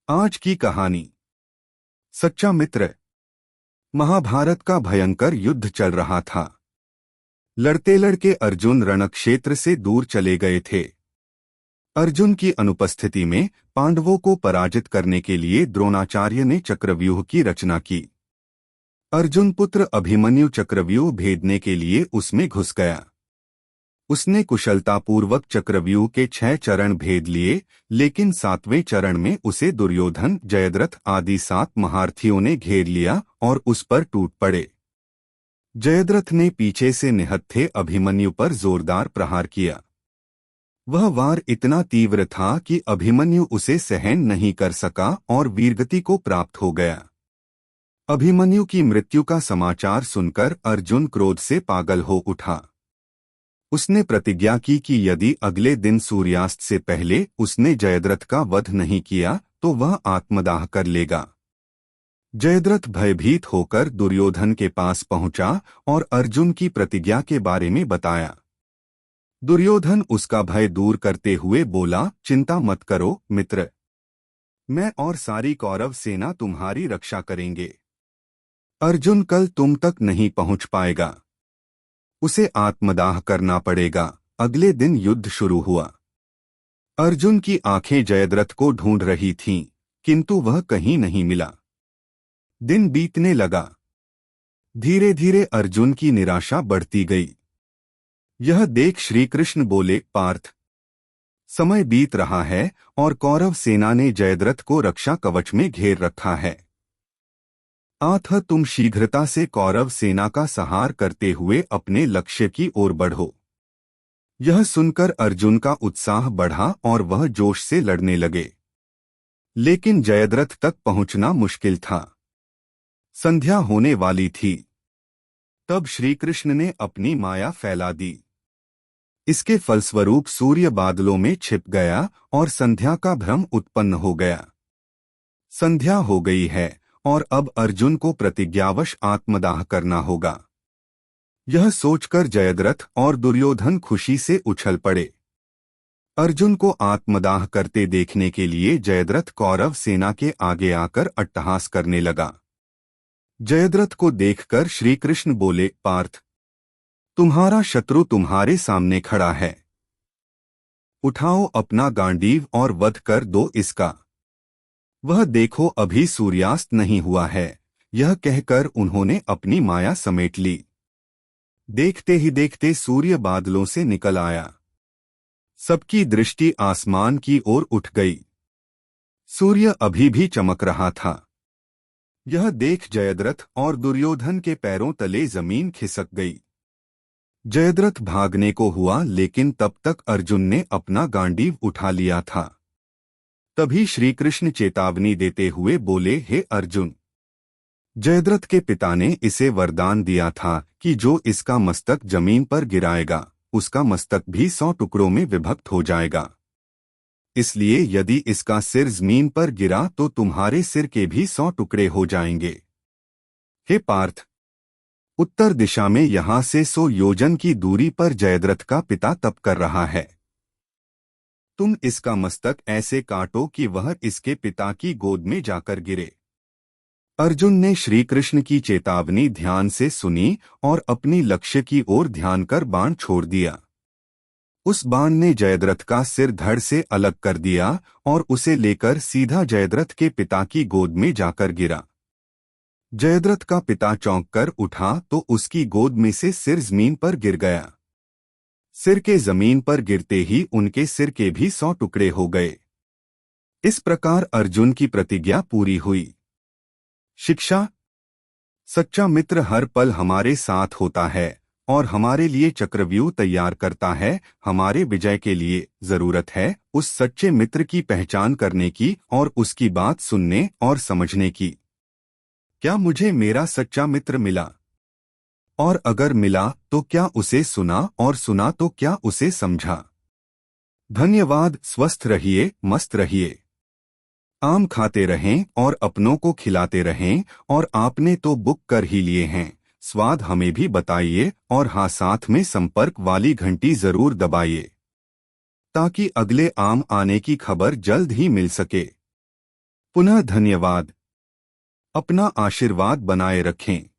आज की कहानी। सच्चा मित्र। महाभारत का भयंकर युद्ध चल रहा था। लड़ते लड़के अर्जुन रणक्षेत्र से दूर चले गए थे। अर्जुन की अनुपस्थिति में पांडवों को पराजित करने के लिए द्रोणाचार्य ने चक्रव्यूह की रचना की। अर्जुन पुत्र अभिमन्यु चक्रव्यूह भेदने के लिए उसमें घुस गया। उसने कुशलतापूर्वक चक्रव्यूह के 6 चरण भेद लिए, लेकिन 7वें चरण में उसे दुर्योधन, जयद्रथ आदि 7 महारथियों ने घेर लिया और उस पर टूट पड़े। जयद्रथ ने पीछे से निहत्थे अभिमन्यु पर जोरदार प्रहार किया। वह वार इतना तीव्र था कि अभिमन्यु उसे सहन नहीं कर सका और वीरगति को प्राप्त हो गया। अभिमन्यु की मृत्यु का समाचार सुनकर अर्जुन क्रोध से पागल हो उठा। उसने प्रतिज्ञा की कि यदि अगले दिन सूर्यास्त से पहले उसने जयद्रथ का वध नहीं किया तो वह आत्मदाह कर लेगा। जयद्रथ भयभीत होकर दुर्योधन के पास पहुंचा और अर्जुन की प्रतिज्ञा के बारे में बताया। दुर्योधन उसका भय दूर करते हुए बोला, चिंता मत करो मित्र, मैं और सारी कौरव सेना तुम्हारी रक्षा करेंगे। अर्जुन कल तुम तक नहीं पहुंच पाएगा, उसे आत्मदाह करना पड़ेगा। अगले दिन युद्ध शुरू हुआ। अर्जुन की आंखें जयद्रथ को ढूंढ रही थीं, किंतु वह कहीं नहीं मिला। दिन बीतने लगा। धीरे धीरे अर्जुन की निराशा बढ़ती गई। यह देख श्री कृष्ण बोले, पार्थ, समय बीत रहा है और कौरव सेना ने जयद्रथ को रक्षा कवच में घेर रखा है। अतः तुम शीघ्रता से कौरव सेना का संहार करते हुए अपने लक्ष्य की ओर बढ़ो। यह सुनकर अर्जुन का उत्साह बढ़ा और वह जोश से लड़ने लगे। लेकिन जयद्रथ तक पहुंचना मुश्किल था। संध्या होने वाली थी। तब श्री कृष्ण ने अपनी माया फैला दी। इसके फलस्वरूप सूर्य बादलों में छिप गया और संध्या का भ्रम उत्पन्न हो गया। संध्या हो गई है और अब अर्जुन को प्रतिज्ञावश आत्मदाह करना होगा। यह सोचकर जयद्रथ और दुर्योधन खुशी से उछल पड़े। अर्जुन को आत्मदाह करते देखने के लिए जयद्रथ कौरव सेना के आगे आकर अट्टहास करने लगा। जयद्रथ को देखकर श्री कृष्ण बोले, पार्थ, तुम्हारा शत्रु तुम्हारे सामने खड़ा है। उठाओ अपना गांडीव और वध कर दो इसका। वह देखो अभी सूर्यास्त नहीं हुआ है। यह कहकर उन्होंने अपनी माया समेट ली। देखते ही देखते सूर्य बादलों से निकल आया। सबकी दृष्टि आसमान की ओर उठ गई। सूर्य अभी भी चमक रहा था। यह देख जयद्रथ और दुर्योधन के पैरों तले जमीन खिसक गई। जयद्रथ भागने को हुआ, लेकिन तब तक अर्जुन ने अपना गांडीव उठा लिया था। तभी श्री कृष्ण चेतावनी देते हुए बोले, हे अर्जुन, जयद्रथ के पिता ने इसे वरदान दिया था कि जो इसका मस्तक जमीन पर गिराएगा उसका मस्तक भी 100 टुकड़ों में विभक्त हो जाएगा। इसलिए यदि इसका सिर जमीन पर गिरा तो तुम्हारे सिर के भी 100 टुकड़े हो जाएंगे। हे पार्थ, उत्तर दिशा में यहां से 100 योजन की दूरी पर जयद्रथ का पिता तप कर रहा है। तुम इसका मस्तक ऐसे काटो कि वह इसके पिता की गोद में जाकर गिरे। अर्जुन ने श्री कृष्ण की चेतावनी ध्यान से सुनी और अपनी लक्ष्य की ओर ध्यान कर बाण छोड़ दिया। उस बाण ने जयद्रथ का सिर धड़ से अलग कर दिया और उसे लेकर सीधा जयद्रथ के पिता की गोद में जाकर गिरा। जयद्रथ का पिता चौंक कर उठा तो उसकी गोद में से सिर जमीन पर गिर गया। सिर के जमीन पर गिरते ही उनके सिर के भी 100 टुकड़े हो गए। इस प्रकार अर्जुन की प्रतिज्ञा पूरी हुई। शिक्षा। सच्चा मित्र हर पल हमारे साथ होता है और हमारे लिए चक्रव्यूह तैयार करता है। हमारे विजय के लिए जरूरत है उस सच्चे मित्र की पहचान करने की और उसकी बात सुनने और समझने की। क्या मुझे मेरा सच्चा मित्र मिला? और अगर मिला तो क्या उसे सुना, और सुना तो क्या उसे समझा? धन्यवाद। स्वस्थ रहिए, मस्त रहिए, आम खाते रहें और अपनों को खिलाते रहें। और आपने तो बुक कर ही लिए हैं, स्वाद हमें भी बताइए और हाँ, साथ में संपर्क वाली घंटी जरूर दबाइए ताकि अगले आम आने की खबर जल्द ही मिल सके। पुनः धन्यवाद। अपना आशीर्वाद बनाए रखें।